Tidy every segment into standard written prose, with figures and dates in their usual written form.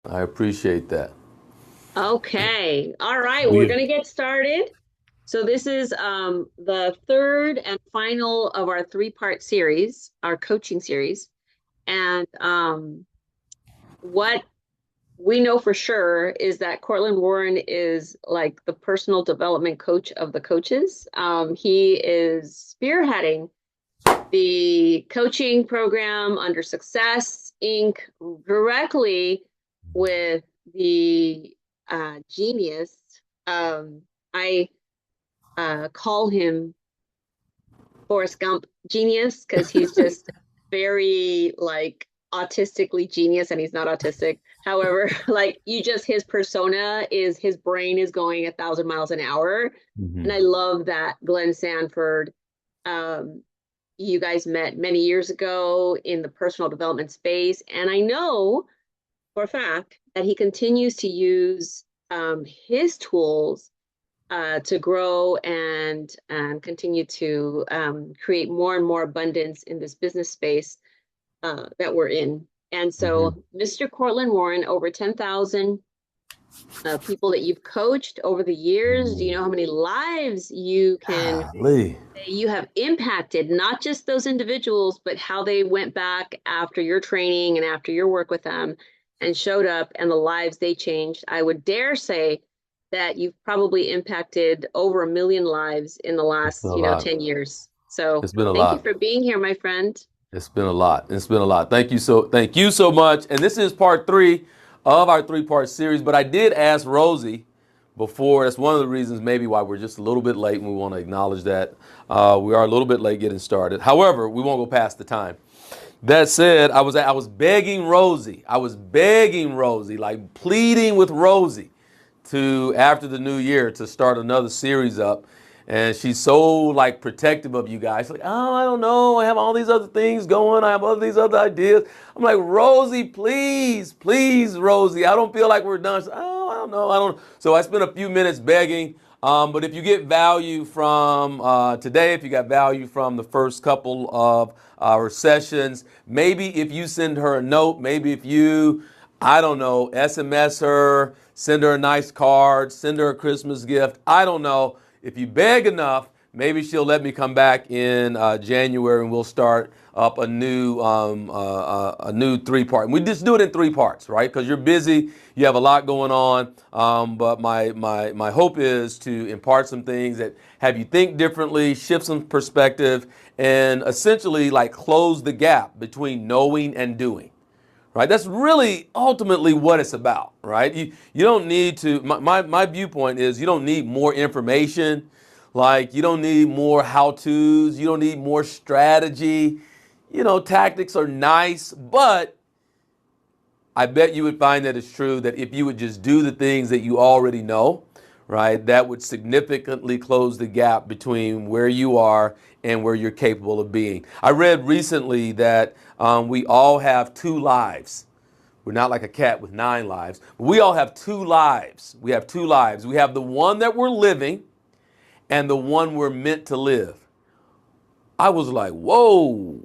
I appreciate that. Okay. All right. We're We going to get started. So this is the third and final of our three-part series, our coaching series. And what we know for sure is that Cortland Warren is like the personal development coach of the coaches. He is spearheading the coaching program under Success Inc. directly with the genius. I call him Forrest Gump genius because he's just very like autistically genius and he's not autistic. However, like you just his persona is his brain is going 1,000 miles an hour. And I Mhm. love that Glenn Sanford um, you guys met many years ago in the personal development space. And I know for a fact that he continues to use his tools to grow and continue to create more and more abundance in this business space that we're in. And Mhm. so, Mr. Cortland Warren, over 10,000 people that you've coached over the years. Do you know how many lives you can Golly. you have impacted not just those individuals, but how they went back after your training and after your work with them and showed up and the lives they changed. I would dare say that you've probably impacted over 1 million lives in the It's been last, a lot. 10 years. So It's been a thank you lot. for being here, my friend. It's been a lot. It's been a lot. Thank you so much. And this is part three of our three-part series. But I did ask Rosie before. That's one of the reasons maybe why we're just a little bit late, and we want to acknowledge that we are a little bit late getting started. However, we won't go past the time. That said, I was begging Rosie. I was begging Rosie, like pleading with Rosie to after the new year to start another series up. And she's so like protective of you guys. She's like, oh, I don't know. I have all these other things going. I have all these other ideas. I'm like, Rosie, please, please, Rosie. I don't feel like we're done. She's, oh, I don't know. I don't. So I spent a few minutes begging. But if you get value from today, if you got value from the first couple of our sessions, maybe if you send her a note, maybe if you I don't know, SMS her, send her a nice card, send her a Christmas gift. I don't know. If you beg enough, maybe she'll let me come back in January and we'll start up a new three-part. And we just do it in three parts, right? Because you're busy, you have a lot going on. But my hope is to impart some things that have you think differently, shift some perspective, and essentially like close the gap between knowing and doing, right? That's really ultimately what it's about, right? You don't need to, my viewpoint is you don't need more information. Like you don't need more how-tos. You don't need more strategy. Tactics are nice, but I bet you would find that it's true that if you would just do the things that you already know, right, that would significantly close the gap between where you are and where you're capable of being. I read recently that we all have two lives. We're not like a cat with 9 lives. We all have two lives. We have two lives. We have the one that we're living and the one we're meant to live. I was like, whoa.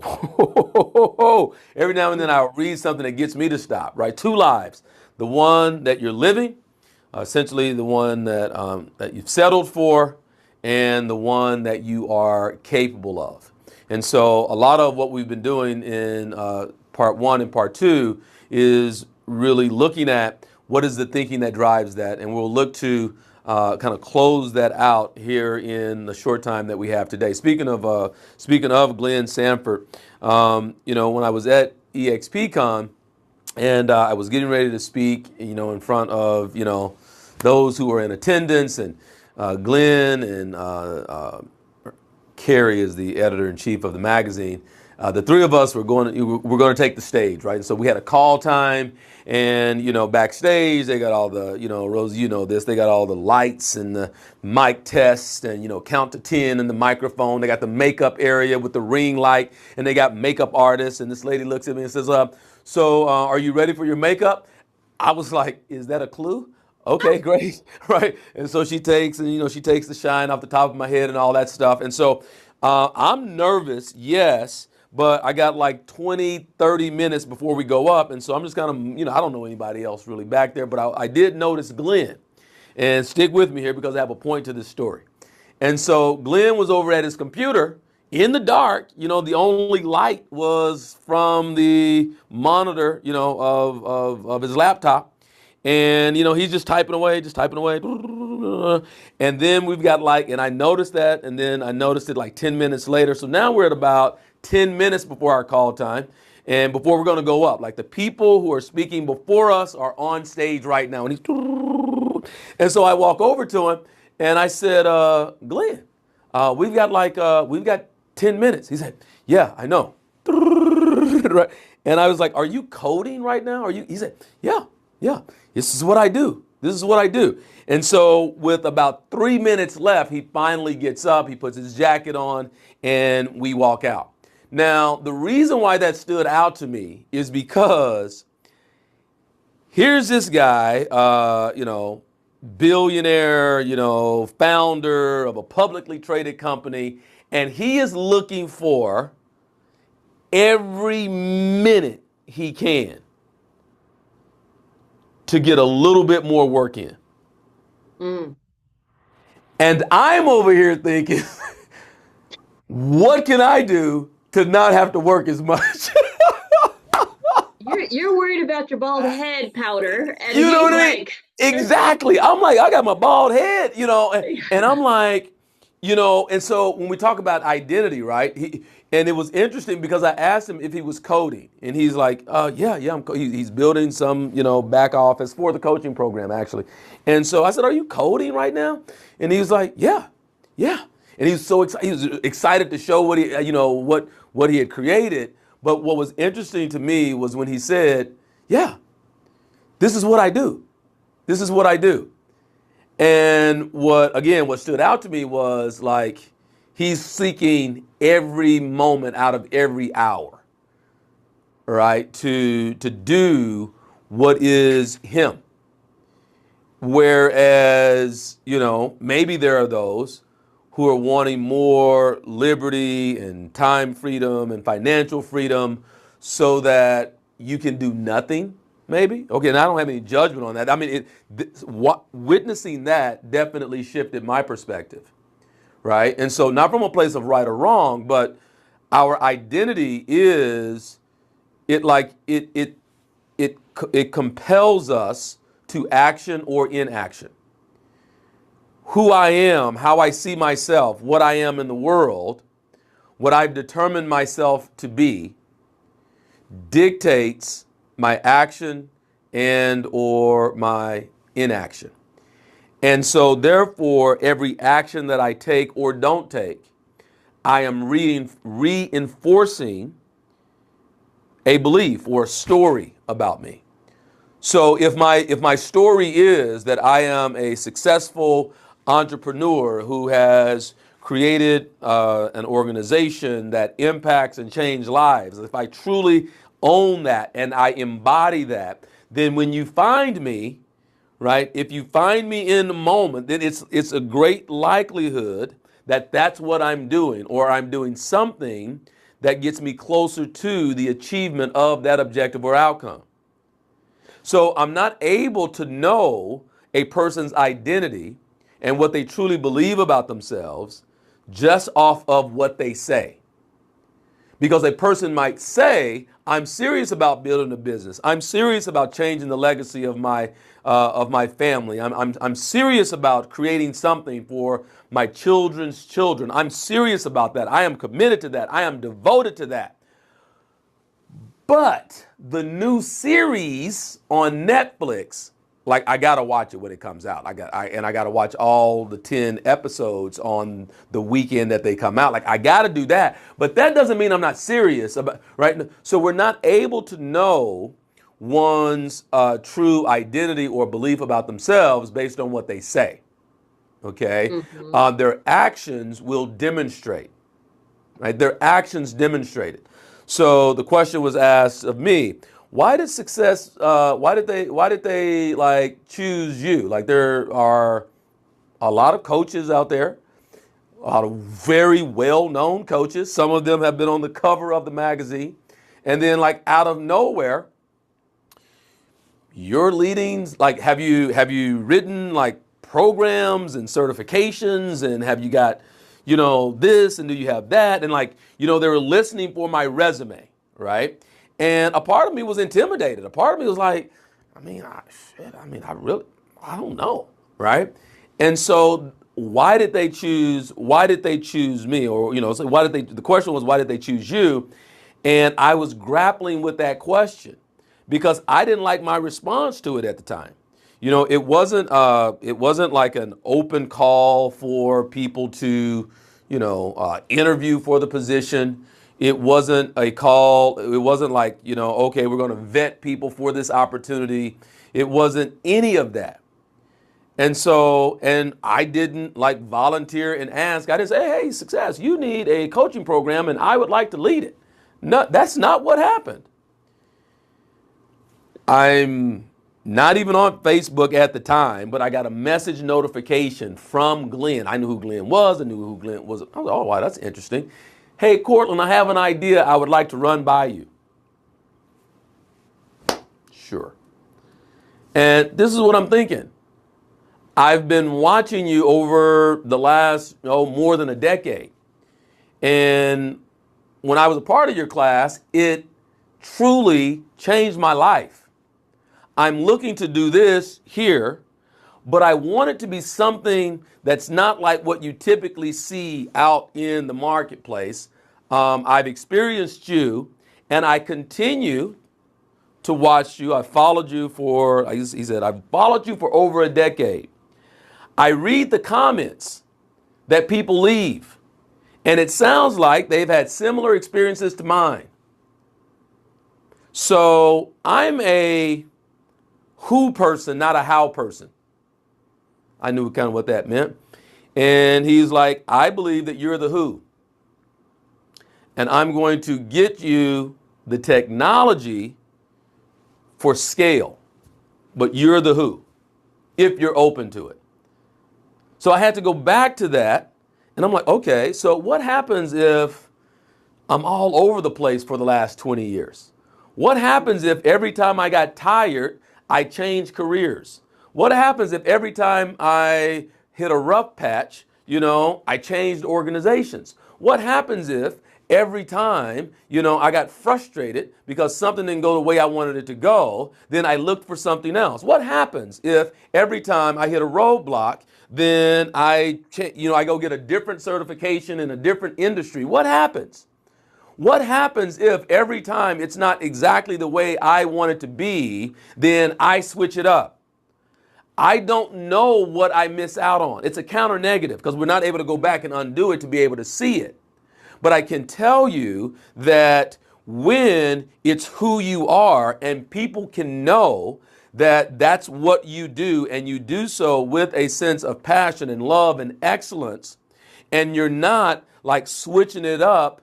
Every now and then I'll read something that gets me to stop, right? Two lives. The one that you're living, essentially the one that you've settled for, and the one that you are capable of. And so a lot of what we've been doing in part one and part two is really looking at what is the thinking that drives that, and we'll look to kind of close that out here in the short time that we have today. Speaking of Glenn Sanford, when I was at EXPCon and I was getting ready to speak, in front of those who were in attendance, and Glenn and Carrie is the editor in chief of the magazine. The three of us were going to take the stage, right? And so we had a call time, and backstage they got all the Rosie, this, they got all the lights and the mic test, and count to 10 and the microphone. They got the makeup area with the ring light, and they got makeup artists. And this lady looks at me and says, "So are you ready for your makeup?" I was like, "Is that a clue?" Okay, great, right? And so she takes the shine off the top of my head and all that stuff. And so I'm nervous, yes, but I got like 20, 30 minutes before we go up. And so I'm just kind of, I don't know anybody else really back there, but I did notice Glenn. And stick with me here because I have a point to this story. And so Glenn was over at his computer in the dark. The only light was from the monitor, of his laptop. And, he's just typing away. And then we've got and I noticed that, and then I noticed it like 10 minutes later. So now we're at about 10 minutes before our call time and before we're going to go up. Like the people who are speaking before us are on stage right now. And so I walk over to him and I said, Glenn, we've got 10 minutes. He said, yeah, I know. Right. And I was like, are you coding right now? He said, yeah. This is what I do. And so with about 3 minutes left, he finally gets up, he puts his jacket on, and we walk out. Now, the reason why that stood out to me is because here's this guy, billionaire, founder of a publicly traded company, and he is looking for every minute he can to get a little bit more work in. And I'm over here thinking, what can I do to not have to work as much? You're worried about your bald head, Powder. And you know what I mean? Exactly. I'm like, I got my bald head, and I'm like, and so when we talk about identity, right? And it was interesting because I asked him if he was coding, and he's like, yeah, he's building some, back office for the coaching program, actually. And so I said, are you coding right now? And he was like, yeah. And he was so excited. He was excited to show what he had created. But what was interesting to me was when he said, yeah, this is what I do. And what stood out to me was like, he's seeking every moment out of every hour, right, to do what is him. Whereas, maybe there are those who are wanting more liberty and time freedom and financial freedom so that you can do nothing, maybe. Okay, and I don't have any judgment on that. I mean, witnessing that definitely shifted my perspective. Right? And so not from a place of right or wrong, but our identity is it compels us to action or inaction. Who I am, how I see myself, what I am in the world, what I've determined myself to be, dictates my action and or my inaction. And so therefore, every action that I take or don't take, I am reinforcing a belief or a story about me. So if my story is that I am a successful entrepreneur who has created an organization that impacts and changes lives, if I truly own that and I embody that, then when you find me, right, if you find me in the moment, then it's a great likelihood that that's what I'm doing, or I'm doing something that gets me closer to the achievement of that objective or outcome. So I'm not able to know a person's identity and what they truly believe about themselves just off of what they say. Because a person might say, I'm serious about building a business. I'm serious about changing the legacy of my family. I'm serious about creating something for my children's children. I'm serious about that. I am committed to that. I am devoted to that. But the new series on Netflix, like I gotta watch it when it comes out. I gotta watch all the 10 episodes on the weekend that they come out. Like I gotta do that. But that doesn't mean I'm not serious about, right? So we're not able to know one's true identity or belief about themselves based on what they say. Okay, their actions will demonstrate. Right, their actions demonstrate it. So the question was asked of me, why did success, why did they like choose you? Like there are a lot of coaches out there a lot of very well-known coaches. Some of them have been on the cover of the magazine. And then like out of nowhere, you're leading, like, have you written like programs and certifications, and have you got, this, and do you have that? And like, they were listening for my resume, right? And a part of me was intimidated. A part of me was like, I don't know, right? And so why did they choose me? Or, so the question was, why did they choose you? And I was grappling with that question because I didn't like my response to it at the time. It wasn't like an open call for people to, interview for the position. It wasn't a call. It wasn't like, okay, we're going to vet people for this opportunity. It wasn't any of that. And so, and I didn't like volunteer and ask. I didn't say, hey, Success, you need a coaching program and I would like to lead it. No, that's not what happened. I'm not even on Facebook at the time, but I got a message notification from Glenn. I knew who Glenn was. I knew who Glenn was. I was like, oh, wow, that's interesting. Hey, Cortland, I have an idea I would like to run by you. Sure. And this is what I'm thinking. I've been watching you over the last, more than a decade. And when I was a part of your class, it truly changed my life. I'm looking to do this here, but I want it to be something that's not like what you typically see out in the marketplace. I've experienced you, and I continue to watch you. I followed you for, he said, I've followed you for over a decade. I read the comments that people leave, and it sounds like they've had similar experiences to mine. So I'm a who person, not a how person. I knew kind of what that meant. And he's like, I believe that you're the who. And I'm going to get you the technology for scale, but you're the who, if you're open to it. So I had to go back to that, and I'm like, okay, so what happens if I'm all over the place for the last 20 years? What happens if every time I got tired, I changed careers? What happens if every time I hit a rough patch, I changed organizations? What happens if every time, I got frustrated because something didn't go the way I wanted it to go, then I looked for something else? What happens if every time I hit a roadblock, then I go get a different certification in a different industry? What happens? What happens if every time it's not exactly the way I want it to be, then I switch it up? I don't know what I miss out on. It's a counter negative because we're not able to go back and undo it to be able to see it. But I can tell you that when it's who you are and people can know that that's what you do, and you do so with a sense of passion and love and excellence, and you're not like switching it up,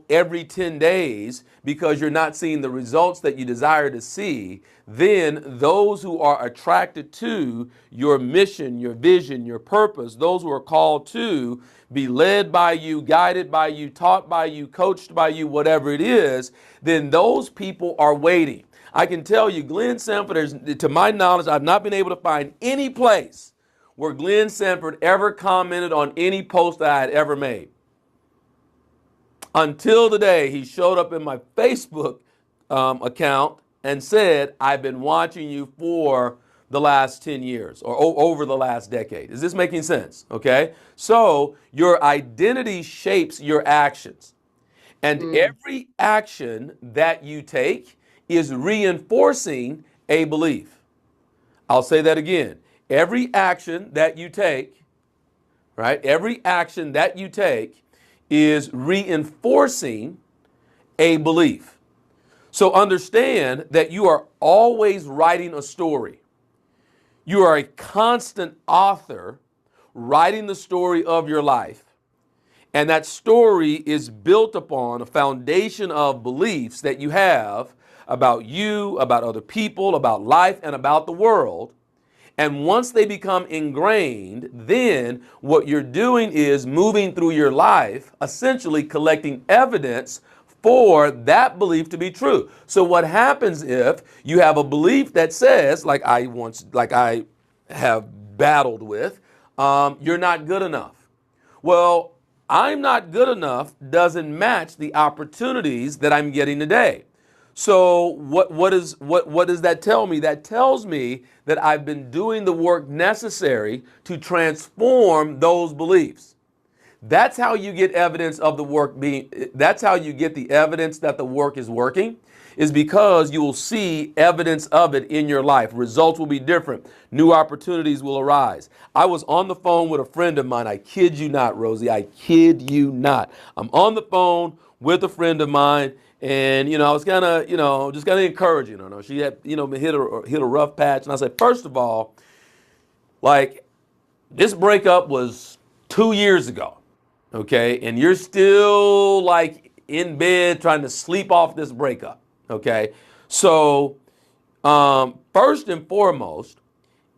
every 10 days because you're not seeing the results that you desire to see, then those who are attracted to your mission, your vision, your purpose, those who are called to be led by you, guided by you, taught by you, coached by you, whatever it is, then those people are waiting. I can tell you, Glenn Sanford, to my knowledge, I've not been able to find any place where Glenn Sanford ever commented on any post that I had ever made. Until the day he showed up in my Facebook account and said, I've been watching you for the last 10 years or over the last decade. Is this making sense? Okay. So your identity shapes your actions, and every action that you take is reinforcing a belief. I'll say that again. Every action that you take, right? Every action that you take is reinforcing a belief. So understand that you are always writing a story. You are a constant author writing the story of your life. And that story is built upon a foundation of beliefs that you have about you, about other people, about life, and about the world. And once they become ingrained, then what you're doing is moving through your life, essentially collecting evidence for that belief to be true. So what happens if you have a belief that says, like I have battled with, you're not good enough. Well, I'm not good enough doesn't match the opportunities that I'm getting today. So what does that tell me? That tells me that I've been doing the work necessary to transform those beliefs. That's how you get evidence of the work being, that's how you get the evidence that the work is working, is because you will see evidence of it in your life. Results will be different. New opportunities will arise. I was on the phone with a friend of mine. I kid you not, Rosie. I kid you not. I'm on the phone with a friend of mine, and I was kind of, just kind of encouraging her. She had, been hit a rough patch, and I said, first of all, like, this breakup was 2 years ago. Okay, and you're still like in bed trying to sleep off this breakup. Okay, so first and foremost,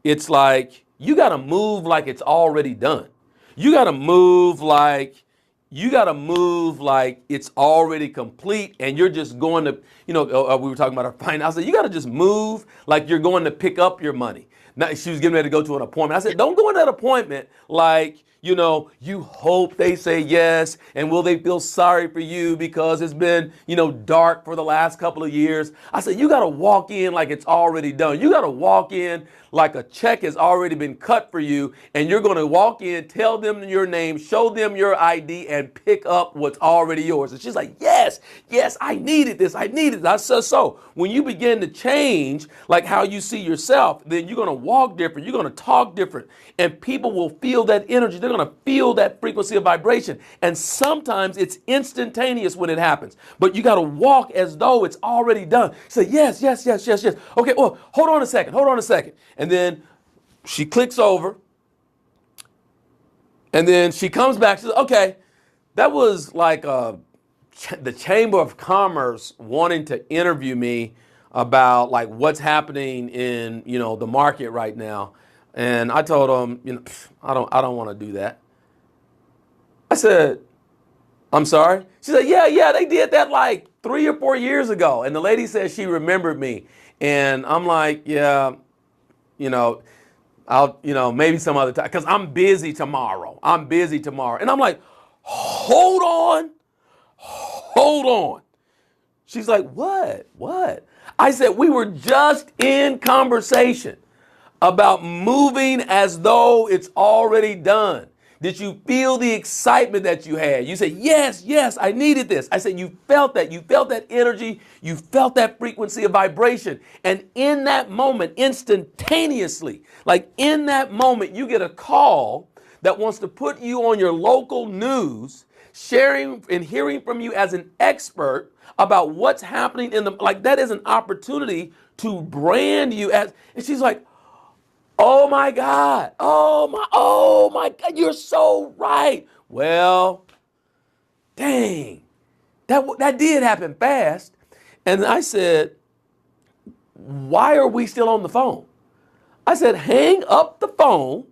it's like you got to move like it's already done. You got to move like it's already complete, and you're just going to, we were talking about our finance. I said you got to just move like you're going to pick up your money. Now, she was getting ready to go to an appointment. I said, don't go in that appointment like, you hope they say yes, and will they feel sorry for you because it's been, dark for the last couple of years. I said, you got to walk in like it's already done. You got to walk in like a check has already been cut for you, and you're going to walk in, tell them your name, show them your ID, and pick up what's already yours. And she's like, yes, I needed this. I needed it. I said, so when you begin to change like how you see yourself, then you're going to walk different. You're going to talk different, and people will feel that energy. They're going to feel that frequency of vibration. And sometimes it's instantaneous when it happens, but you got to walk as though it's already done. Say, yes. Okay, well, hold on a second. And then she clicks over, and then she comes back. She says, okay, that was like the Chamber of Commerce wanting to interview me about like what's happening in, the market right now. And I told them, I don't want to do that. I said, I'm sorry. She said, yeah, they did that like 3 or 4 years ago. And the lady said she remembered me. And I'm like, yeah, I'll, maybe some other time, because I'm busy tomorrow. And I'm like, hold on. She's like, what? I said, we were just in conversation about moving as though it's already done. Did you feel the excitement that you had? You said, yes, I needed this. I said, you felt that energy, you felt that frequency of vibration. And in that moment, instantaneously, like in that moment, you get a call that wants to put you on your local news, sharing and hearing from you as an expert about what's happening like that is an opportunity to brand you as, and she's like, oh my God, oh my God, you're so right. Well, dang, that did happen fast. And I said, why are we still on the phone? I said, hang up the phone,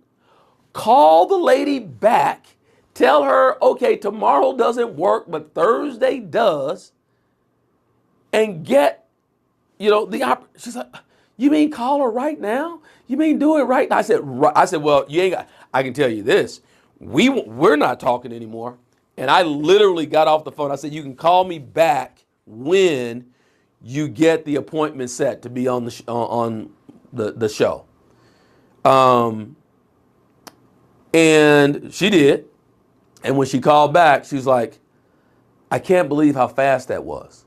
call the lady back, tell her, okay, tomorrow doesn't work, but Thursday does, and get, she's like, you mean call her right now? You mean do it right now? I said, well, you ain't got, I can tell you this, we're not talking anymore. And I literally got off the phone. I said, you can call me back when you get the appointment set to be on the show. And she did. And when she called back, she was like, I can't believe how fast that was.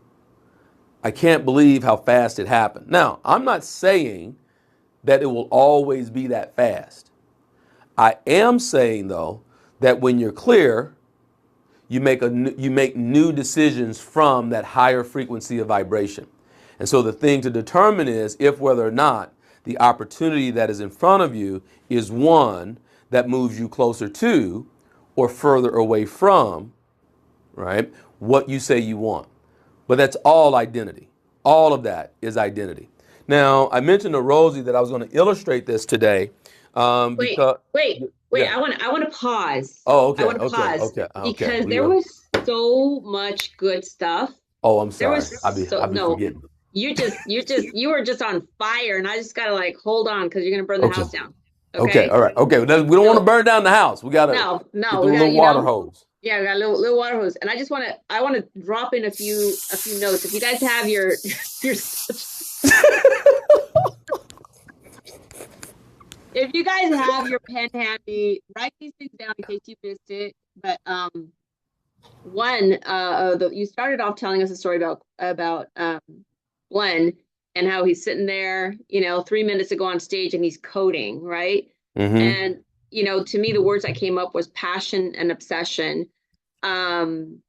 I can't believe how fast it happened. Now, I'm not saying that it will always be that fast. I am saying, though, that when you're clear, you make new decisions from that higher frequency of vibration. And so the thing to determine is if whether or not the opportunity that is in front of you is one that moves you closer to or further away from, right, what you say you want. But that's all identity. All of that is identity. Now, I mentioned to Rosie that I was going to illustrate this today, Wait, because wait. yeah. I want to pause. Oh, I okay, want to okay, pause okay, okay. because We there will. was so much good stuff. Oh, I'm There sorry. was I'll so be no. forgetting. You were just on fire, and I just gotta like hold on because you're gonna burn the Okay. house down. Okay. Okay? All right. Okay. We don't want to So burn down the house. We gotta get no, the we got little water hose. yeah, we got a little water hose, and I want to drop in a few notes. If you guys have your your if you guys have your pen handy, write these things down in case you missed it. But one you started off telling us a story about Glenn and how he's sitting there, 3 minutes ago on stage and he's coding, right? Mm-hmm. And to me, the words that came up was passion and obsession. Um,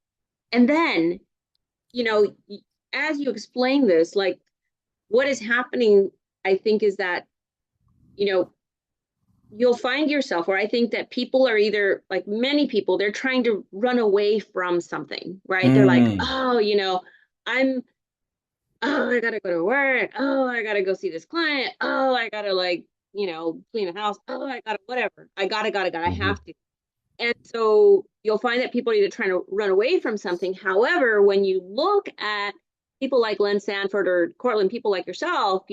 and then, you know, as you explain this, like what is happening, I think, is that, you know, you'll find yourself where I think that people are either like many people, they're trying to run away from something, right? They're like, Mm. oh, I'm, oh, I gotta go to work. Oh, I gotta go see this client. Oh, I gotta like, clean the house. Oh, I gotta, whatever. I Mm-hmm. have to. And so you'll find that people are either trying to run away from something. However, when you look at people like Len Sanford or Cortland, people like yourself,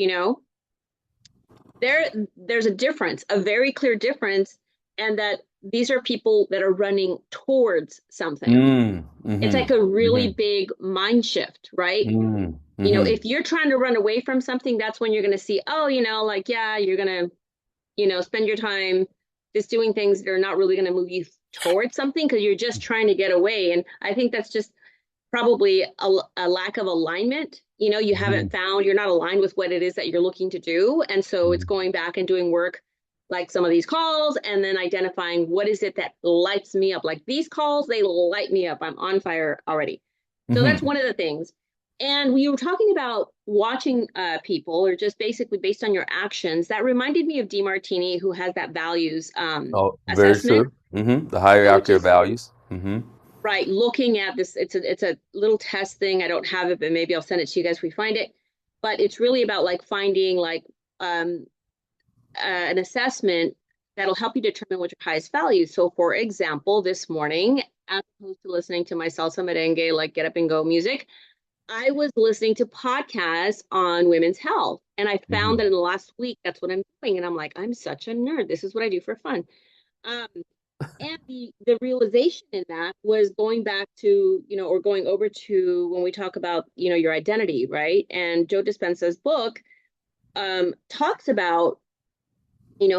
there's a difference, a very clear difference, and that these are people that are running towards something. Mm. It's Mm-hmm. like a really Mm-hmm. big mind shift, right? Mm. Mm-hmm. If you're trying to run away from something, that's when you're going to see, oh, like, yeah, you're going to, spend your time just doing things that are not really going to move you towards something because you're just trying to get away. And I think that's just probably a lack of alignment. You Mm-hmm. haven't found, you're not aligned with what it is that you're looking to do. And so it's Mm-hmm. going back and doing work like some of these calls and then identifying what is it that lights me up. Like these calls, they light me up. I'm on fire already. So that's Mm-hmm. one of the things. And we were talking about watching people or just basically based on your actions. That reminded me of DeMartini, who has that values Oh, very assessment, true. Mm-hmm. The which hierarchy of is values. Mm-hmm. right, looking at this. It's a little test thing. I don't have it, but maybe I'll send it to you guys if we find it. But it's really about like finding like an assessment that'll help you determine what your highest values. So, for example, this morning, as opposed to listening to my salsa merengue, like get up and go music, I was listening to podcasts on women's health. And I Mm-hmm. found that in the last week, that's what I'm doing. And I'm like, I'm such a nerd. This is what I do for fun. Um, and the realization in that was going back to, or going over to when we talk about, your identity, right? And Joe Dispenza's book talks about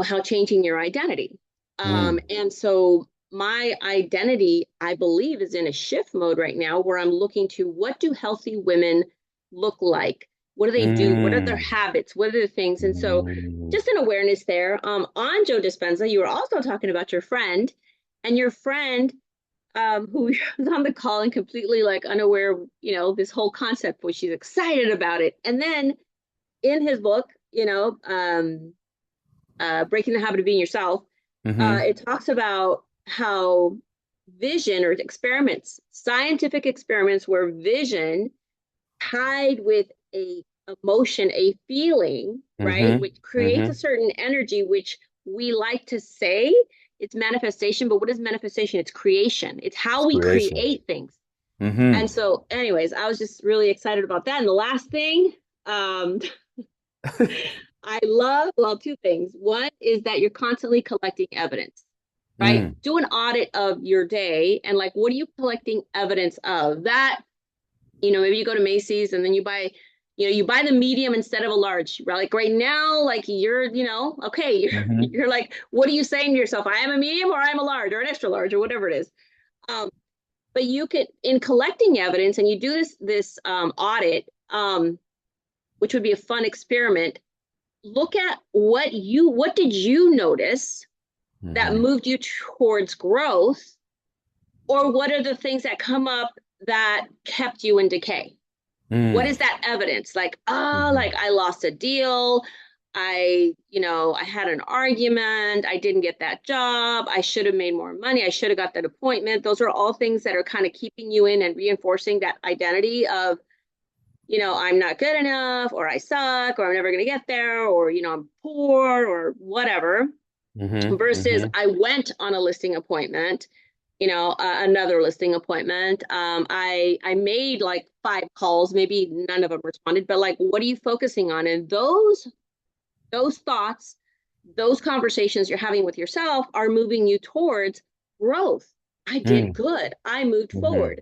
how changing your identity. Mm. And so my identity, I believe, is in a shift mode right now where I'm looking to what do healthy women look like? What do they do? What are their Mm. habits? What are the things? And so Mm. just an awareness there. On Joe Dispenza, you were also talking about your friend and your friend who was on the call and completely like unaware of, this whole concept, which she's excited about it. And then in his book, Breaking the Habit of Being Yourself, Mm-hmm. it talks about how vision or experiments, scientific experiments where vision tied with a emotion, a feeling, right, Mm-hmm. which creates a Mm-hmm. certain energy, which we like to say it's manifestation, but what is manifestation? It's creation. It's It's how we creation. create things. And Mm-hmm. so, anyways, I was just really excited about that. And the last thing, um, I love, well, two things. One is that you're constantly collecting evidence, right? Mm. Do an audit of your day and like, what are you collecting evidence of? That, maybe you go to Macy's and then you buy the medium instead of a large. Right? Like right now, like you're, okay, Mm-hmm. you're like, what are you saying to yourself? I am a medium or I'm a large or an extra large or whatever it is. Um, but you could, in collecting evidence, and you do this audit, which would be a fun experiment. Look at what did you notice that Mm-hmm. moved you towards growth, or what are the things that come up that kept you in decay? What Mm. is that evidence? Like, Mm-hmm. like I lost a deal. I had an argument. I didn't get that job. I should have made more money. I should have got that appointment. Those are all things that are kind of keeping you in and reinforcing that identity of I'm not good enough, or I suck, or I'm never going to get there, or, I'm poor, or whatever, versus Mm-hmm. I went on a listing appointment, another listing appointment. I made like 5 calls, maybe none of them responded, but like, what are you focusing on? And those thoughts, those conversations you're having with yourself are moving you towards growth. I did Mm-hmm. good. I moved forward.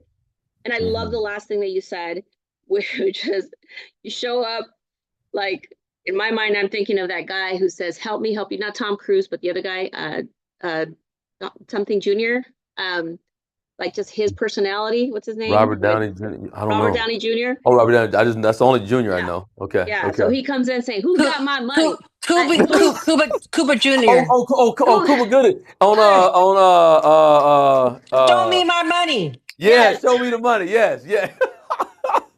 And I love the Mm-hmm. last thing that you said, which is you show up like, in my mind, I'm thinking of that guy who says, "Help me, help you." Not Tom Cruise, but the other guy, uh, something Junior. Like just his personality. What's his name? Robert Downey Jr. I don't Robert know. Downey Jr. Oh, Robert Downey. That's the only junior I Yeah, know. Okay. yeah. Okay. So he comes in saying, "Who's Cu- got my money?" Cu- Cuba, Who? Cuba Oh, Jr. oh, oh, oh, Who? Cuba Gooding on Yes, Show me my money. yeah, yes. show me the money. Yes, yeah.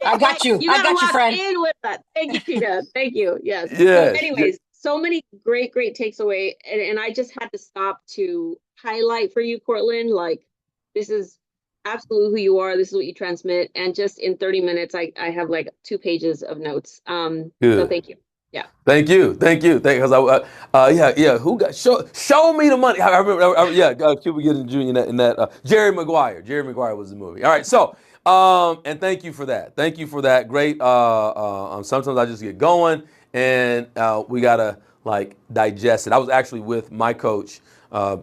I got you. You I gotta got you, lock friend. in with that. Thank you, Tina. Thank you. Yes. So, Yes. Yeah. anyways, so many great, great takes away. And I just had to stop to highlight for you, Cortland, like this is absolutely who you are. This is what you transmit. And just in 30 minutes, I have like 2 pages of notes. So Good. thank you. Yeah. Thank you. Thank you. Because yeah. Who got show me the money? I remember. Yeah, Cuba Gooding Jr. in that Jerry Maguire. Jerry Maguire was the movie. All right. So and thank you for that. Thank you for that. Great. Sometimes I just get going and we gotta like digest it. I was actually with my coach. I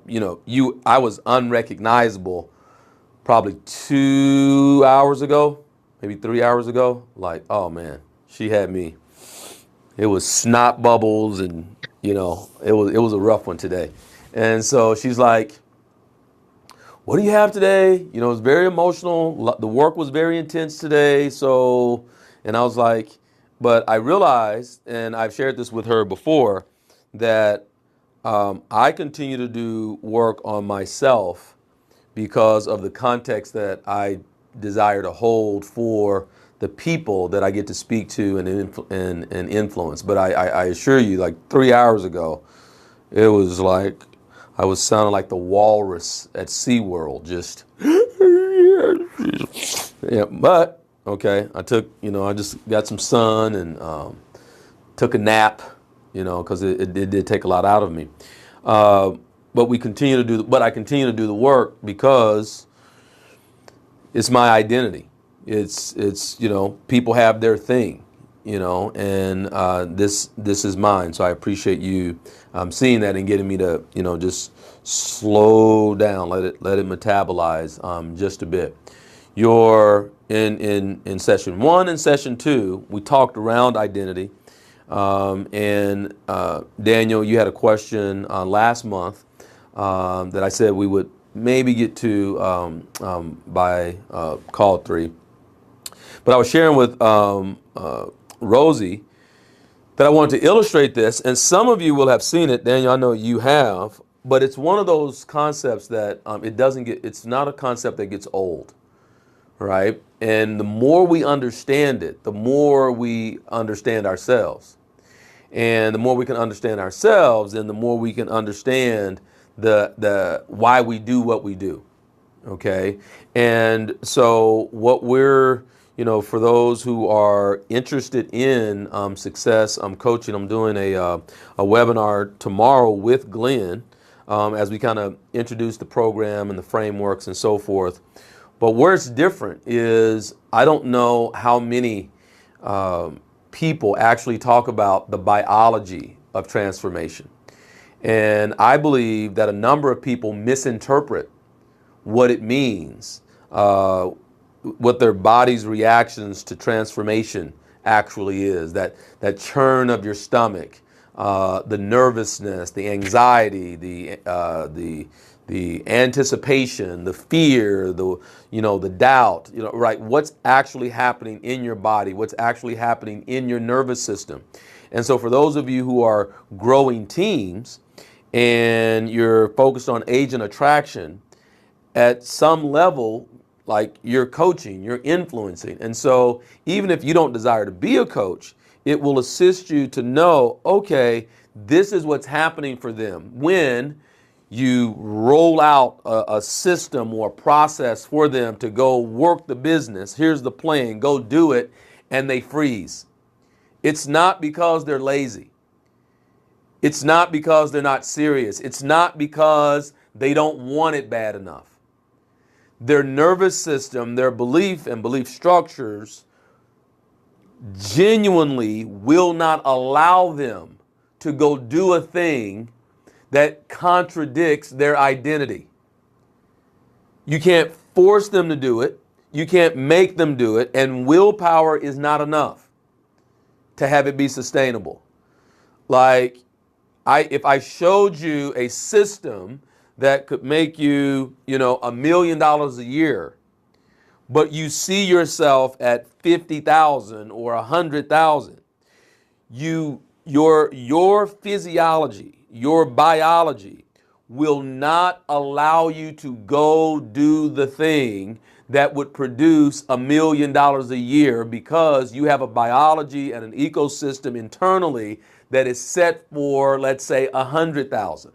was unrecognizable probably 2 hours ago, maybe 3 hours ago. Like, oh man, she had me. It was snot bubbles, and it was a rough one today. And so she's like, "What do you have today?" It was very emotional. The work was very intense today. So, and I was like, but I realized, and I've shared this with her before, that I continue to do work on myself because of the context that I desire to hold for the people that I get to speak to and influence. But I assure you, like 3 hours ago, it was like I was sounding like the walrus at SeaWorld, just yeah. But okay, I just got some sun and took a nap, because it did take a lot out of me. But I continue to do the work because it's my identity. It's people have their thing, and this is mine. So I appreciate you seeing that and getting me to just slow down, let it metabolize just a bit. You're in session 1 and session 2. We talked around identity, and Daniel, you had a question last month that I said we would maybe get to by call 3. But I was sharing with Rosie that I wanted to illustrate this, and some of you will have seen it. Daniel, I know you have, but it's one of those concepts that it's not a concept that gets old, right? And the more we understand it, the more we understand ourselves. And the more we can understand ourselves, then the more we can understand the why we do what we do. Okay. And so what we're, for those who are interested in success coaching, I'm doing a webinar tomorrow with Glenn as we kind of introduce the program and the frameworks and so forth. But where it's different is I don't know how many people actually talk about the biology of transformation. And I believe that a number of people misinterpret what it means, what their body's reactions to transformation actually is. That churn of your stomach, the nervousness, the anxiety, the anticipation, the fear, the doubt, right? What's actually happening in your body? What's actually happening in your nervous system? And so for those of you who are growing teams and you're focused on agent attraction, at some level, like you're coaching, you're influencing. And so even if you don't desire to be a coach, it will assist you to know, okay, this is what's happening for them when you roll out a system or a process for them to go work the business. Here's the plan, go do it. and they freeze. It's not because they're lazy. It's not because they're not serious. It's not because they don't want it bad enough. Their nervous system, their belief and belief structures genuinely will not allow them to go do a thing that contradicts their identity. You can't force them to do it. You can't make them do it. And willpower is not enough to have it be sustainable. Like, if I showed you a system that could make you, $1 million a year, but you see yourself at 50,000 or 100,000, your physiology, your biology will not allow you to go do the thing that would produce $1 million a year, because you have a biology and an ecosystem internally that is set for, let's say, 100,000.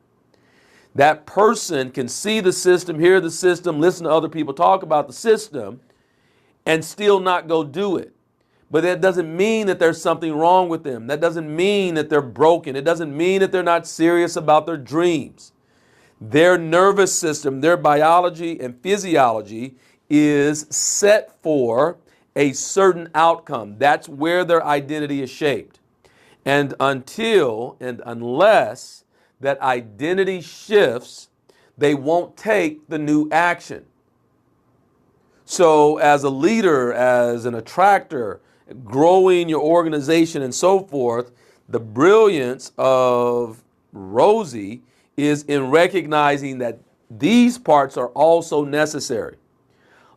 That person can see the system, hear the system, listen to other people talk about the system, and still not go do it. But that doesn't mean that there's something wrong with them. That doesn't mean that they're broken. It doesn't mean that they're not serious about their dreams. Their nervous system, their biology and physiology is set for a certain outcome. That's where their identity is shaped. And until and unless that identity shifts, they won't take the new action. So as a leader, as an attractor, growing your organization and so forth, the brilliance of Rosie is in recognizing that these parts are also necessary.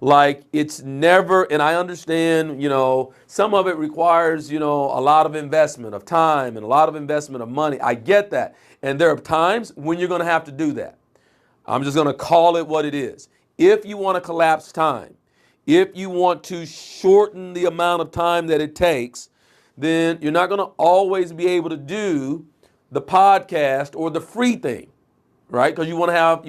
Like, it's never, and I understand, some of it requires, a lot of investment of time and a lot of investment of money. I get that. And there are times when you're going to have to do that. I'm just going to call it what it is. If you want to collapse time, if you want to shorten the amount of time that it takes, then you're not going to always be able to do the podcast or the free thing, right? Because you want to have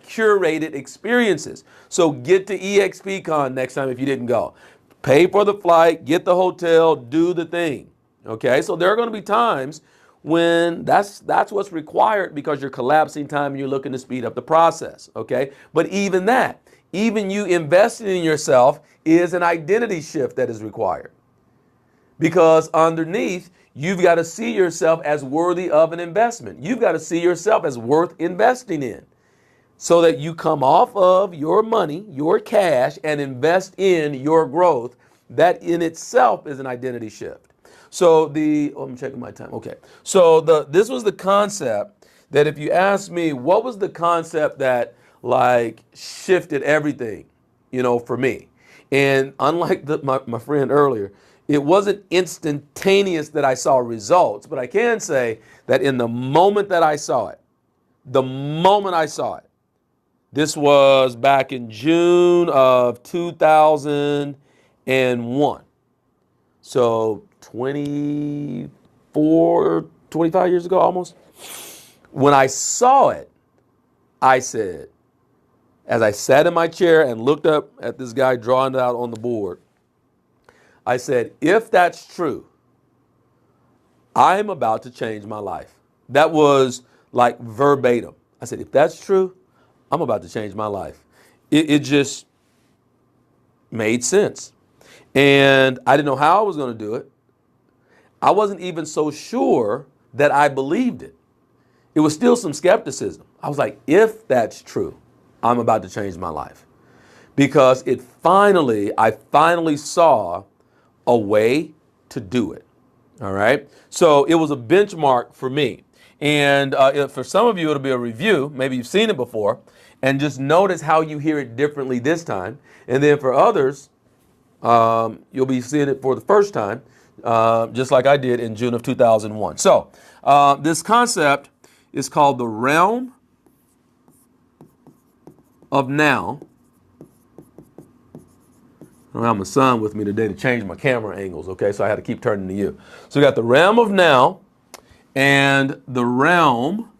curated experiences. So get to EXPCon next time if you didn't go. Pay for the flight, get the hotel, do the thing. Okay? So there are going to be times when that's what's required, because you're collapsing time and you're looking to speed up the process. Okay? But even that, even you investing in yourself is an identity shift that is required. Because underneath, you've got to see yourself as worthy of an investment. You've got to see yourself as worth investing in, so that you come off of your money, your cash, and invest in your growth. That in itself is an identity shift. So I'm checking my time. Okay. So this was the concept that, if you ask me, what was the concept that shifted everything, for me? And unlike my friend earlier, it wasn't instantaneous that I saw results, but I can say that in the moment that I saw it, this was back in June of 2001. So 25 years ago almost. When I saw it, I said, as I sat in my chair and looked up at this guy drawing it out on the board, I said, if that's true, I'm about to change my life. That was like verbatim. I said, if that's true, I'm about to change my life. It just made sense. And I didn't know how I was going to do it. I wasn't even so sure that I believed it. It was still some skepticism. I was like, if that's true, I'm about to change my life. Because I finally saw a way to do it. All right. So it was a benchmark for me. And for some of you, it'll be a review. Maybe you've seen it before. And just notice how you hear it differently this time. And then for others, you'll be seeing it for the first time, just like I did in June of 2001. So this concept is called the realm of now. I don't have my son with me today to change my camera angles, okay? So I had to keep turning to you. So we got the realm of now and the realm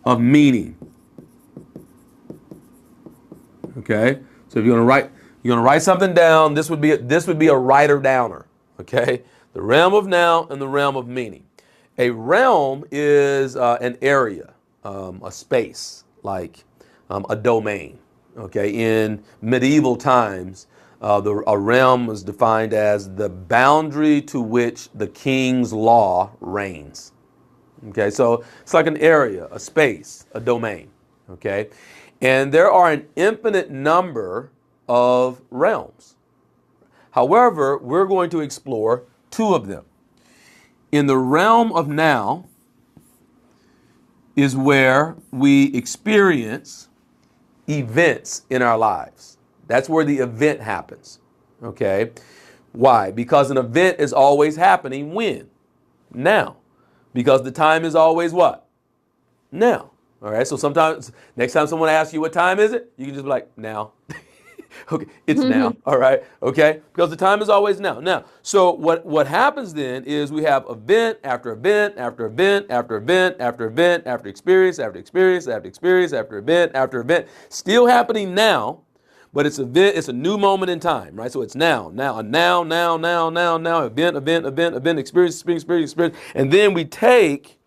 of meaning. Okay? So if you're going to write, You're going to write something down. This would be a writer downer. Okay, the realm of now and the realm of meaning. A realm is an area, a space, like a domain. Okay, in medieval times, a realm was defined as the boundary to which the king's law reigns. Okay, so it's like an area, a space, a domain. Okay, and there are an infinite number of realms. However, we're going to explore two of them. In the realm of now is where we experience events in our lives. That's where the event happens. Okay? Why? Because an event is always happening when? Now. Because the time is always what? Now. All right? So sometimes, next time someone asks you what time is it, you can just be like, now. Okay, it's now, all right, okay? Because the time is always now. Now, so what happens then is we have event after event after event after event after event after experience after experience after experience after event, still happening now, but it's a new moment in time, right? So it's now, event, experience, and then we take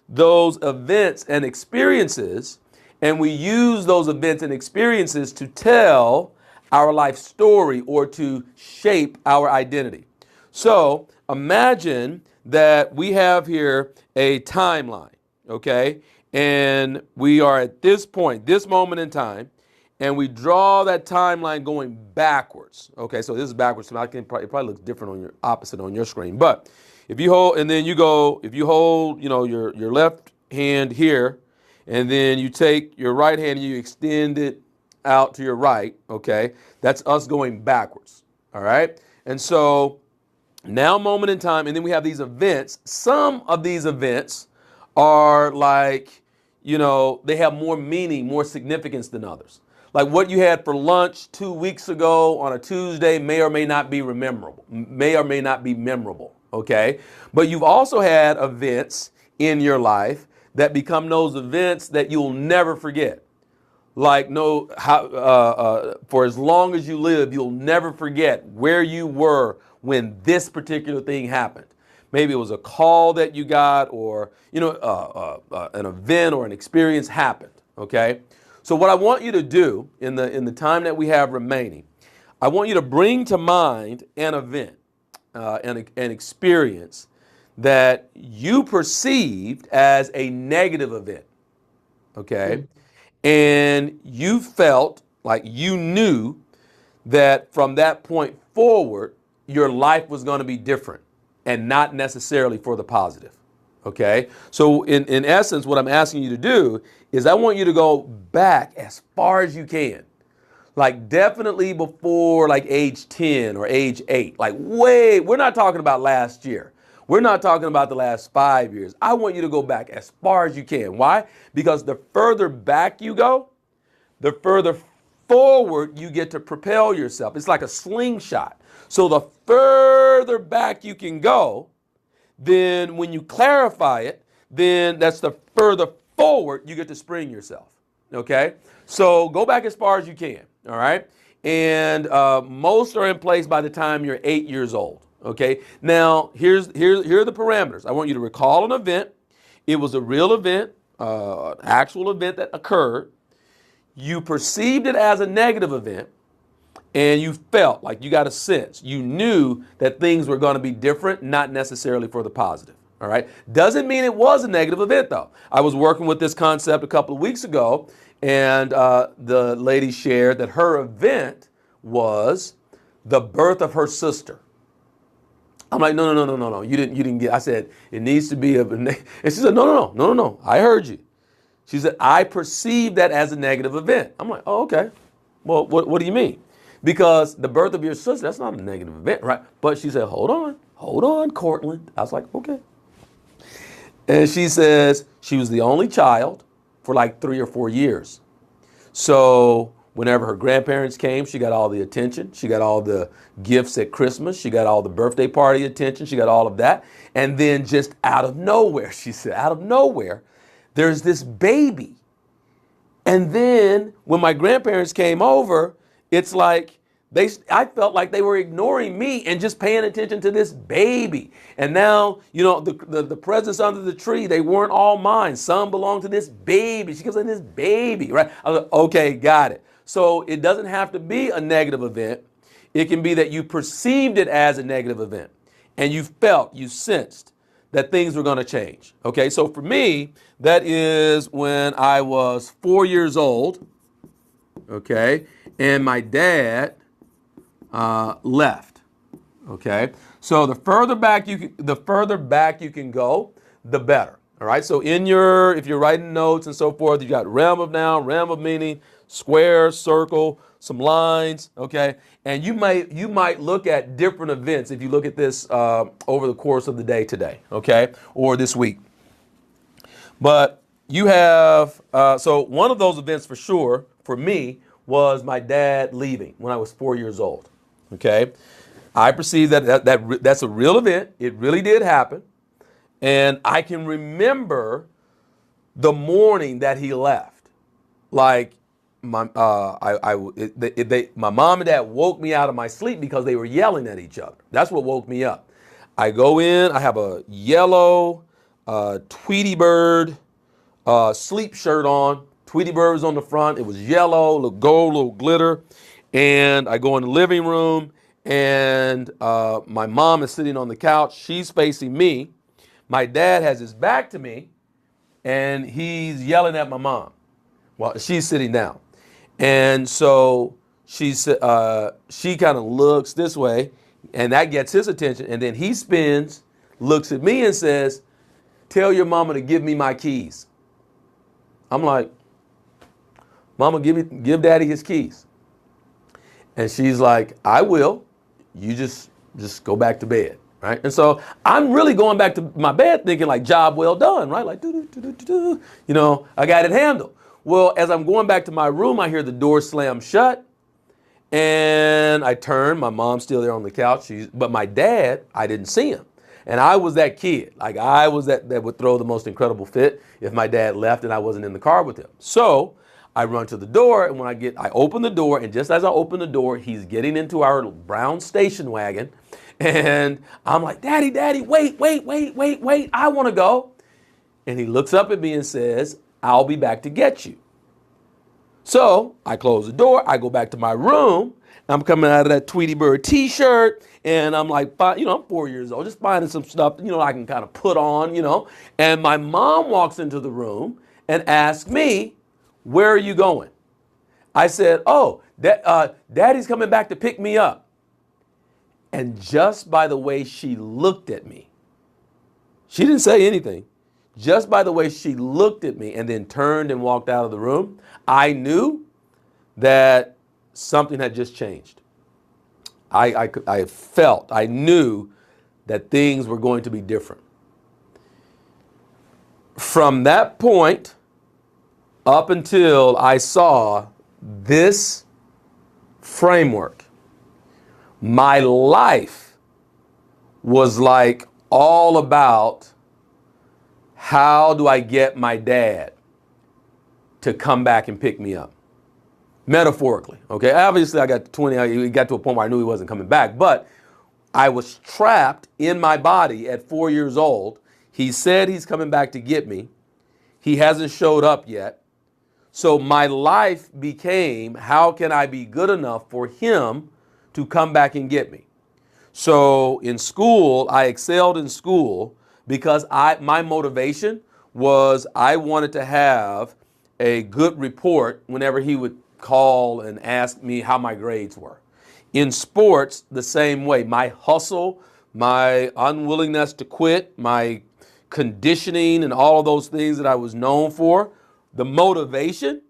those events and experiences and we use those events and experiences to tell our life story or to shape our identity. So imagine that we have here a timeline, okay? And we are at this point, this moment in time, and we draw that timeline going backwards. Okay, so this is backwards. So it probably looks different on your opposite on your screen. But if you hold, and then you go, if you hold, your left hand here, and then you take your right hand and you extend it out to your right, okay? That's us going backwards, all right? And so now moment in time, and then we have these events. Some of these events are like, they have more meaning, more significance than others. Like what you had for lunch 2 weeks ago on a Tuesday may or may not be memorable, okay? But you've also had events in your life that become those events that you'll never forget. Like for as long as you live, you'll never forget where you were when this particular thing happened. Maybe it was a call that you got, or an event or an experience happened. Okay, so what I want you to do in the time that we have remaining, I want you to bring to mind an event, an experience that you perceived as a negative event. Okay. Mm-hmm. And you felt like you knew that from that point forward, your life was going to be different and not necessarily for the positive. Okay. So in essence, what I'm asking you to do is I want you to go back as far as you can. Like definitely before like age 10 or age 8, we're not talking about last year. We're not talking about the last 5 years. I want you to go back as far as you can. Why? Because the further back you go, the further forward you get to propel yourself. It's like a slingshot. So the further back you can go, then when you clarify it, then that's the further forward you get to spring yourself. Okay? So go back as far as you can. All right? And most are in place by the time you're 8 years old. Okay, now here are the parameters. I want you to recall an event. It was a real event, actual event that occurred. You perceived it as a negative event, and you felt like you got a sense. You knew that things were going to be different, not necessarily for the positive. All right, doesn't mean it was a negative event though. I was working with this concept a couple of weeks ago, and the lady shared that her event was the birth of her sister. I'm like, no. You didn't get. I said it needs to be and she said, no. I heard you. She said, I perceive that as a negative event. I'm like, oh, okay. Well, what do you mean? Because the birth of your sister, that's not a negative event, right? But she said, hold on, Cortland. I was like, okay. And she says she was the only child for like 3 or 4 years. So whenever her grandparents came, she got all the attention. She got all the gifts at Christmas. She got all the birthday party attention. She got all of that. And then just out of nowhere, she said, out of nowhere, there's this baby. And then when my grandparents came over, it's like I felt like they were ignoring me and just paying attention to this baby. And now, you know, the presents under the tree, they weren't all mine. Some belong to this baby. She goes, in this baby, right? I was like, okay, got it. So it doesn't have to be a negative event. It can be that you perceived it as a negative event and you sensed that things were going to change. Okay, so for me, that is when I was 4 years old. Okay, and my dad left. Okay, so the further back you can go, the better. All right, so if you're writing notes and so forth, you got realm of noun, realm of meaning, square, circle, some lines. Okay, and you might look at different events if you look at this over the course of the day today. Okay, or this week. But you have so one of those events for sure for me was my dad leaving when I was 4 years old. Okay, I perceive that's a real event. It really did happen, and I can remember the morning that he left. Like my my mom and dad woke me out of my sleep because they were yelling at each other. That's what woke me up. I go in. I have a yellow Tweety Bird sleep shirt on. Tweety Bird was on the front. It was yellow, a little gold, a little glitter. And I go in the living room, and my mom is sitting on the couch. She's facing me. My dad has his back to me, and he's yelling at my mom while she's sitting down. And so she kind of looks this way, and that gets his attention. And then he spins, looks at me, and says, "Tell your mama to give me my keys." I'm like, "Mama, give daddy his keys." And she's like, "I will. You just go back to bed." Right? And so I'm really going back to my bed thinking like, job well done, right? Like, you know, I got it handled. Well, as I'm going back to my room, I hear the door slam shut, and I turn. My mom's still there on the couch. But my dad, I didn't see him. And I was that kid. Like, I was that would throw the most incredible fit if my dad left and I wasn't in the car with him. So I run to the door, and when I open the door, and just as I open the door, he's getting into our brown station wagon. And I'm like, "Daddy, wait, I want to go." And he looks up at me and says, "I'll be back to get you." So I close the door, I go back to my room. I'm coming out of that Tweety Bird t-shirt, and I'm like, you know, I'm 4 years old, just finding some stuff, you know, I can kind of put on, you know. And my mom walks into the room and asks me, "Where are you going?" I said, "Oh, Daddy's coming back to pick me up." And just by the way she looked at me, she didn't say anything. Just by the way she looked at me and then turned and walked out of the room, I knew that something had just changed. I knew that things were going to be different. From that point up until I saw this framework, my life was like all about how do I get my dad to come back and pick me up? Metaphorically, okay? Obviously, I got to 20, it got to a point where I knew he wasn't coming back, but I was trapped in my body at 4 years old. He said he's coming back to get me. He hasn't showed up yet. So my life became, how can I be good enough for him to come back and get me? So in school, I excelled in school because my motivation was I wanted to have a good report whenever he would call and ask me how my grades were. In sports, the same way. My hustle, my unwillingness to quit, my conditioning and all of those things that I was known for, the motivation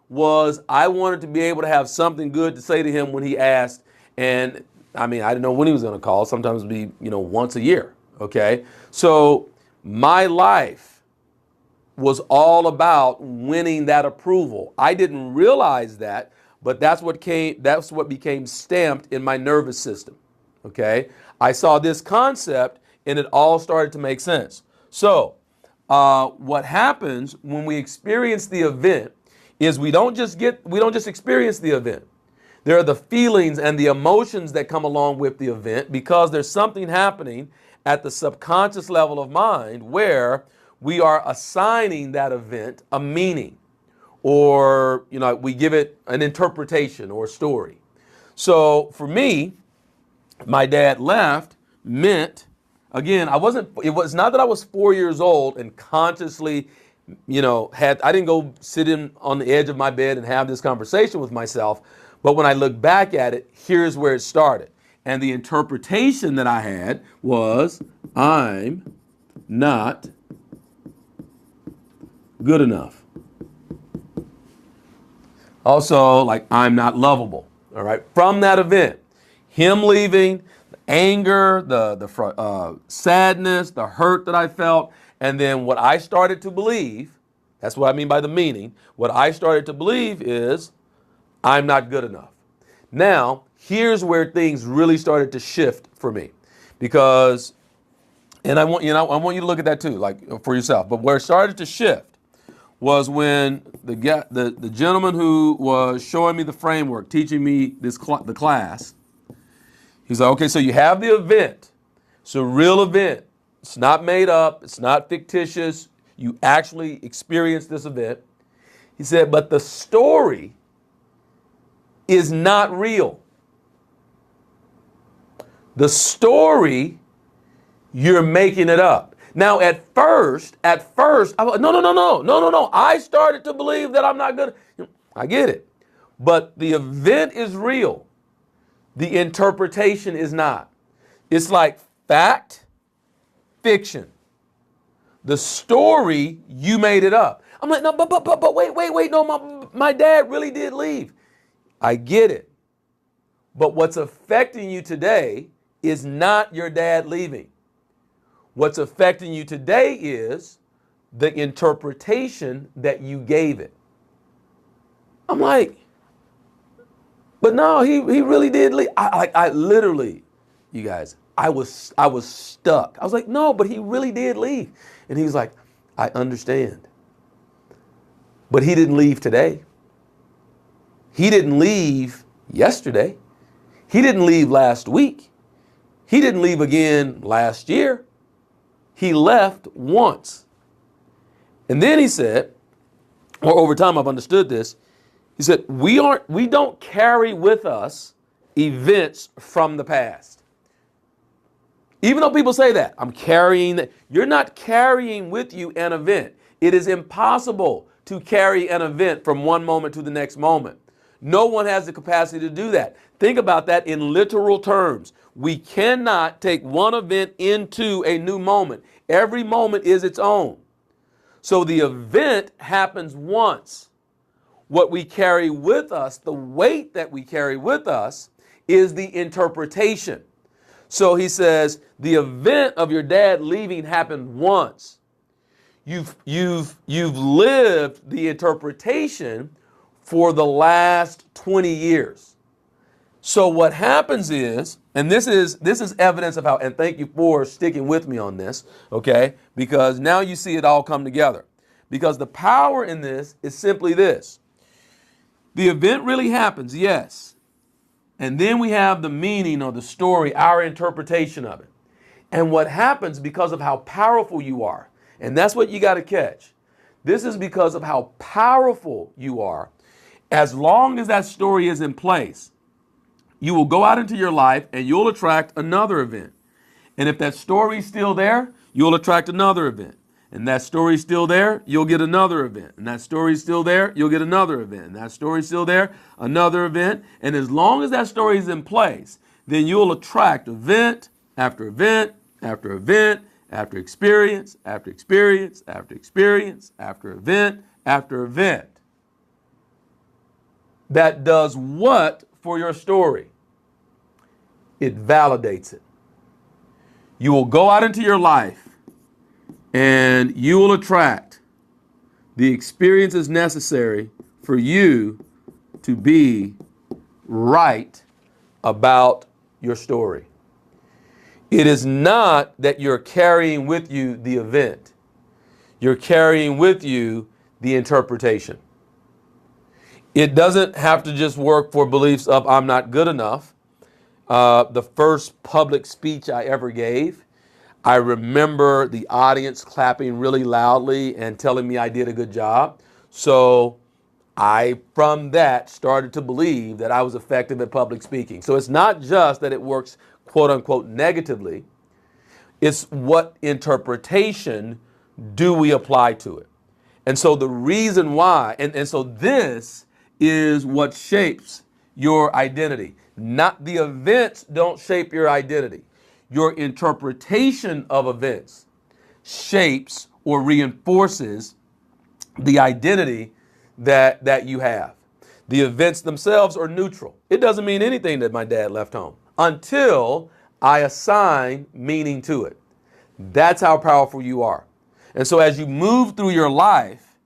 was I wanted to be able to have something good to say to him when he asked. And I mean, I didn't know when he was going to call. Sometimes it'd be, you know, once a year. Okay. So my life was all about winning that approval. I didn't realize that, but that's what became stamped in my nervous system. Okay. I saw this concept and it all started to make sense. So what happens when we experience the event is we don't just experience the event. There are the feelings and the emotions that come along with the event because there's something happening at the subconscious level of mind where we are assigning that event a meaning, or we give it an interpretation or a story. So for me, my dad left meant, again, it was not that I was 4 years old and consciously, I didn't go sit on the edge of my bed and have this conversation with myself. But when I look back at it, here's where it started. And the interpretation that I had was, I'm not good enough. Also, like, I'm not lovable. All right. From that event, him leaving, the anger, the sadness, the hurt that I felt, and then what I started to believe, that's what I mean by the meaning. What I started to believe is, I'm not good enough. Now, here's where things really started to shift for me, because, and I want you to look at that too, like for yourself. But where it started to shift was when the gentleman who was showing me the framework, teaching me the class, he's like, okay, so you have the event. It's a real event. It's not made up. It's not fictitious. You actually experienced this event. He said, but the story is not real. The story, you're making it up. Now, at first, I was like, no. I started to believe that I'm not good. I get it. But the event is real. The interpretation is not. It's like fact, fiction. The story, you made it up. I'm like, no, but wait, no, my dad really did leave. I get it. But what's affecting you today is not your dad leaving. What's affecting you today is the interpretation that you gave it. I'm like, but no, he really did leave. I literally, you guys, I was stuck. I was like, no, but he really did leave. And he was like, I understand. But he didn't leave today. He didn't leave yesterday. He didn't leave last week. He didn't leave again last year. He left once. And then he said, or over time I've understood this, he said, we don't carry with us events from the past. Even though people say that, I'm carrying that. You're not carrying with you an event. It is impossible to carry an event from one moment to the next moment. No one has the capacity to do that. Think about that in literal terms. We cannot take one event into a new moment. Every moment is its own. So the event happens once. What we carry with us, the weight that we carry with us, is the interpretation. So he says, the event of your dad leaving happened once. You've lived the interpretation for the last 20 years. So what happens is, and this is evidence of how, and thank you for sticking with me on this, okay? Because now you see it all come together. Because the power in this is simply this. The event really happens, yes. And then we have the meaning or the story, our interpretation of it. And what happens because of how powerful you are, and that's what you got to catch. This is because of how powerful you are. As long as that story is in place, you will go out into your life and you'll attract another event. And if that story's still there, you'll attract another event. And that story's still there, you'll get another event. And that story's still there, you'll get another event. And that story's still there, another event. And as long as that story is in place, then you'll attract event after event after event after experience after experience after experience after event after event. That does what for your story? It validates it. You will go out into your life and you will attract the experiences necessary for you to be right about your story. It is not that you're carrying with you the event. You're carrying with you the interpretation. It doesn't have to just work for beliefs of I'm not good enough. The first public speech I ever gave, I remember the audience clapping really loudly and telling me I did a good job. So I, from that, started to believe that I was effective at public speaking. So it's not just that it works, quote unquote, negatively. It's what interpretation do we apply to it? And so the reason why, and so this is what shapes your identity. Not the events don't shape your identity. Your interpretation of events shapes or reinforces the identity that you have. The events themselves are neutral. It doesn't mean anything that my dad left home until I assign meaning to it. That's how powerful you are. And so as you move through your life,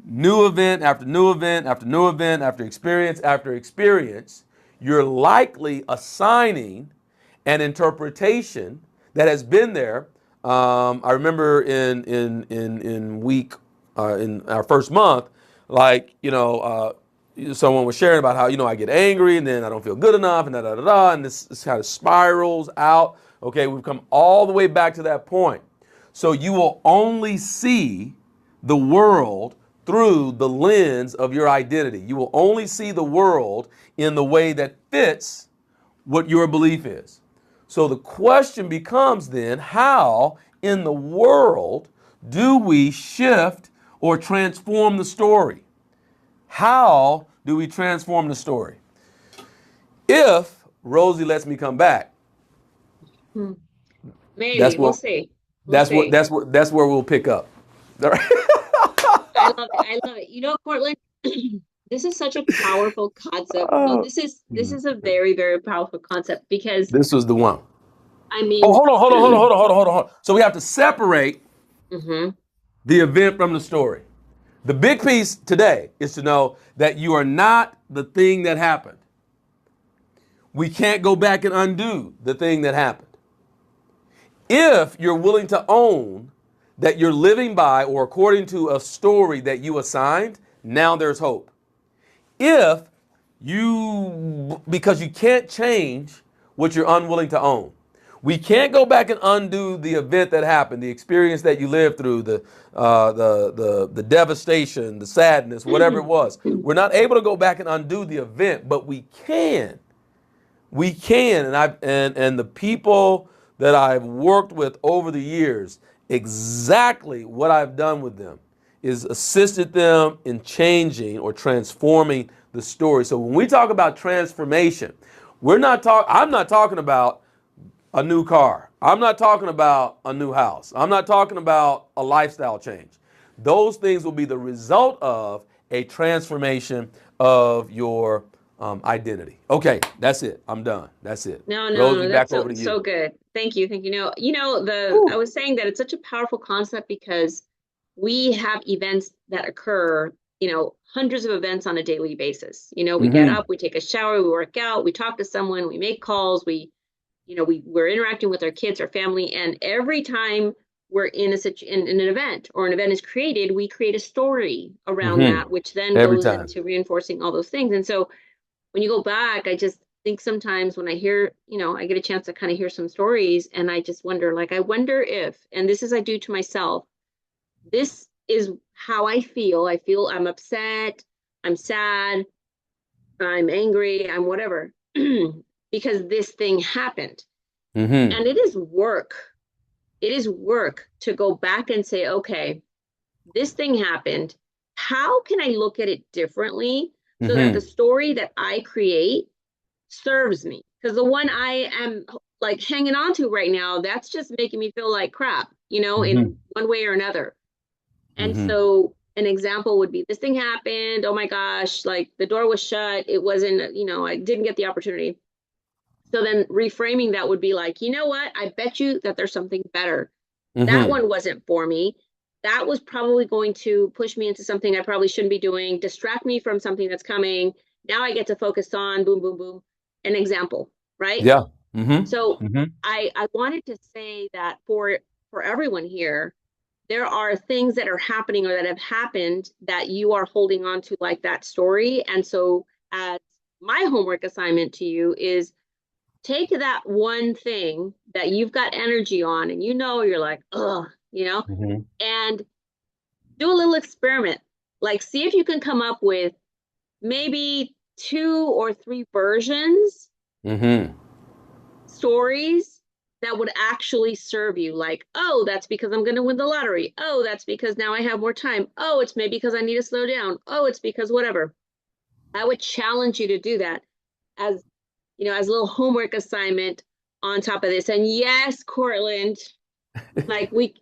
new event after new event after new event after experience, you're likely assigning an interpretation that has been there. I remember in week in our first month, like someone was sharing about how I get angry and then I don't feel good enough and and this kind of spirals out. Okay, we've come all the way back to that point. So you will only see the world through the lens of your identity. You will only see the world in the way that fits what your belief is. So the question becomes then, how in the world do we shift or transform the story? How do we transform the story? If Rosie lets me come back, Maybe we'll see. That's where we'll pick up. All right. I love it. I love it. Cortland, this is such a powerful concept. No, this is a very, very powerful concept because This was the one. I mean, Oh, hold on. So we have to separate mhm. the event from the story. The big piece today is to know that you are not the thing that happened. We can't go back and undo the thing that happened. If you're willing to own that you're living by or according to a story that you assigned, now there's hope. Because you can't change what you're unwilling to own. We can't go back and undo the event that happened, the experience that you lived through, the devastation, the sadness, whatever it was. We're not able to go back and undo the event, but we can. We can, and the people that I've worked with over the years, exactly what I've done with them is assisted them in changing or transforming the story. So when we talk about transformation, I'm not talking about a new car. I'm not talking about a new house. I'm not talking about a lifestyle change. Those things will be the result of a transformation of your identity. Okay, that's it. I'm done. That's it. No, Rosie, back that's over to you. so good. Thank you. I was saying that it's such a powerful concept because we have events that occur, hundreds of events on a daily basis. We get up, we take a shower, we work out, we talk to someone, we make calls, we're interacting with our kids, our family, and every time we're in an event or an event is created, we create a story around that, which then goes into reinforcing all those things. And so when you go back, I just think sometimes when I hear, I get a chance to kind of hear some stories and I just wonder, I wonder if, and this is I do to myself, this is how I feel. I feel I'm upset, I'm sad, I'm angry, I'm whatever, because this thing happened. And it is work. It is work to go back and say, okay, this thing happened. How can I look at it differently so that the story that I create serves me? Because the one I am hanging on to right now, that's just making me feel like crap, in one way or another. And so an example would be this thing happened. Oh my gosh, the door was shut. It wasn't, I didn't get the opportunity. So then reframing that would be you know what? I bet you that there's something better. That one wasn't for me. That was probably going to push me into something I probably shouldn't be doing, distract me from something that's coming. Now I get to focus on boom, boom, boom, an example, right? Yeah. So I wanted to say that for everyone here, there are things that are happening or that have happened that you are holding on to, like that story. And so as my homework assignment to you is take that one thing that you've got energy on and you're like, ugh, Mm-hmm. and do a little experiment. Like, see if you can come up with maybe 2 or 3 versions, Mm-hmm. stories that would actually serve you. Like, oh, that's because I'm going to win the lottery. Oh, that's because now I have more time. Oh, it's maybe because I need to slow down. Oh, it's because whatever. I would challenge you to do that as, as a little homework assignment on top of this. And yes, Cortland, like we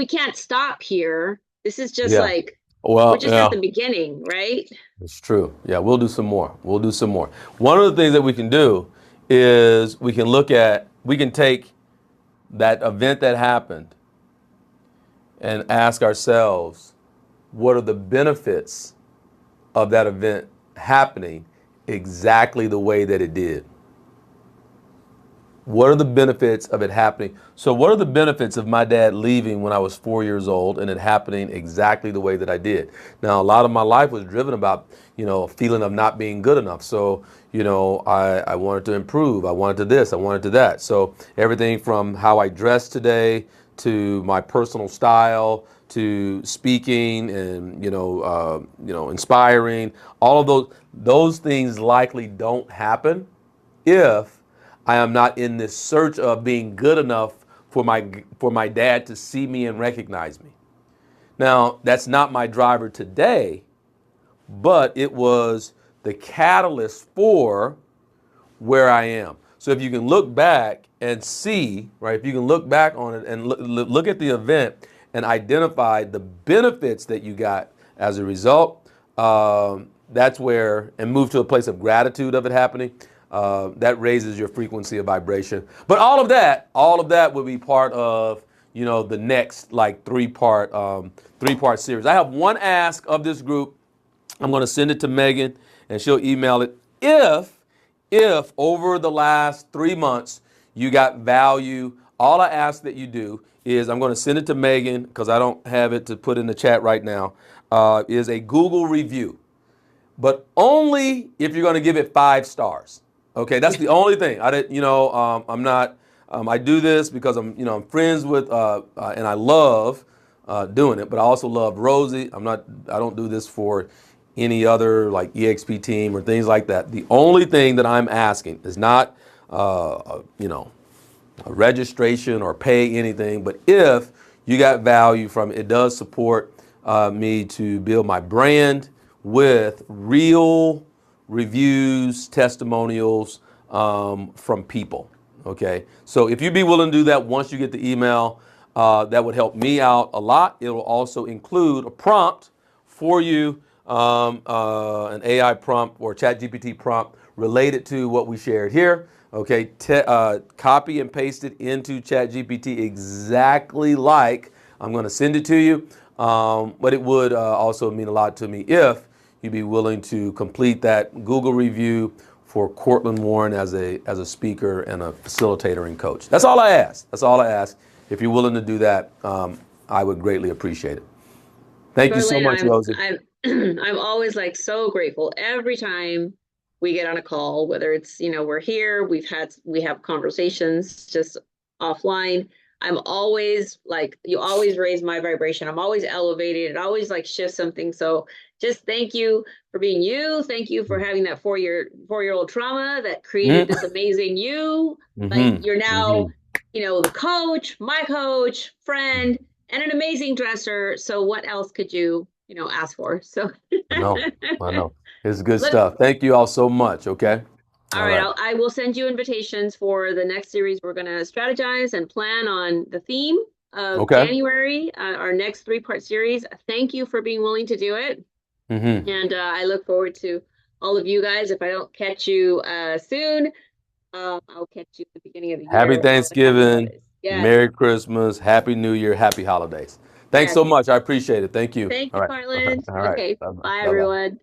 can't stop here. This is just Yeah. like, we're Well, just yeah, at the beginning, right? it's true. Yeah, we'll do some more. We'll do some more. One of the things that we can do is we can take that event that happened and ask ourselves, what are the benefits of that event happening exactly the way that it did? What are the benefits of it happening? So, what are the benefits of my dad leaving when I was 4 years old and it happening exactly the way that I did? Now, a lot of my life was driven about, a feeling of not being good enough. So, I wanted to improve. I wanted to this. I wanted to that. So, everything from how I dress today to my personal style to speaking and, inspiring, all of those things likely don't happen if I am not in this search of being good enough for my dad to see me and recognize me. Now, that's not my driver today, but it was the catalyst for where I am. So if you can look back and see, right, if you can look back on it and look at the event and identify the benefits that you got as a result, that's where, and move to a place of gratitude of it happening, that raises your frequency of vibration. But all of that would be part of, the next like three-part series. I have one ask of this group. I'm going to send it to Megan and she'll email it. If over the last 3 months you got value, all I ask that you do is, I'm going to send it to Megan because I don't have it to put in the chat right now, is a Google review. But only if you're going to give it 5 stars. Okay, that's the only thing. I'm not. I do this because I'm friends with, and I love doing it. But I also love Rosie. I don't do this for any other like EXP team or things like that. The only thing that I'm asking is not, a registration or pay anything. But if you got value from it, it does support me to build my brand with real reviews, testimonials from people. Okay, so if you'd be willing to do that once you get the email, that would help me out a lot. It will also include a prompt for you, an AI prompt or ChatGPT prompt related to what we shared here. Okay, copy and paste it into ChatGPT exactly like I'm going to send it to you. But it would also mean a lot to me if you'd be willing to complete that Google review for Cortland Warren as a speaker and a facilitator and coach. That's all I ask. That's all I ask. If you're willing to do that, I would greatly appreciate it. Thank you so much, Rosie. I'm always like so grateful every time we get on a call, whether it's, we're here, we have conversations just offline. I'm always like, you always raise my vibration. I'm always elevated. It always like shifts something. So just thank you for being you. Thank you for having that four-year-old trauma that created this amazing you. Like you're now, the coach, my coach, friend, and an amazing dresser. So what else could you, ask for? So I know. It's good stuff. Thank you all so much. Okay. All right. I will send you invitations for the next series. We're going to strategize and plan on the theme of January, our next 3-part series. Thank you for being willing to do it. And I look forward to all of you guys. If I don't catch you soon, I'll catch you at the beginning of the year. Happy Thanksgiving. Yes. Merry Christmas. Happy New Year. Happy holidays. Thanks so much. I appreciate it. Thank you. Thank you, Cortland. All right. Okay. Bye, everyone.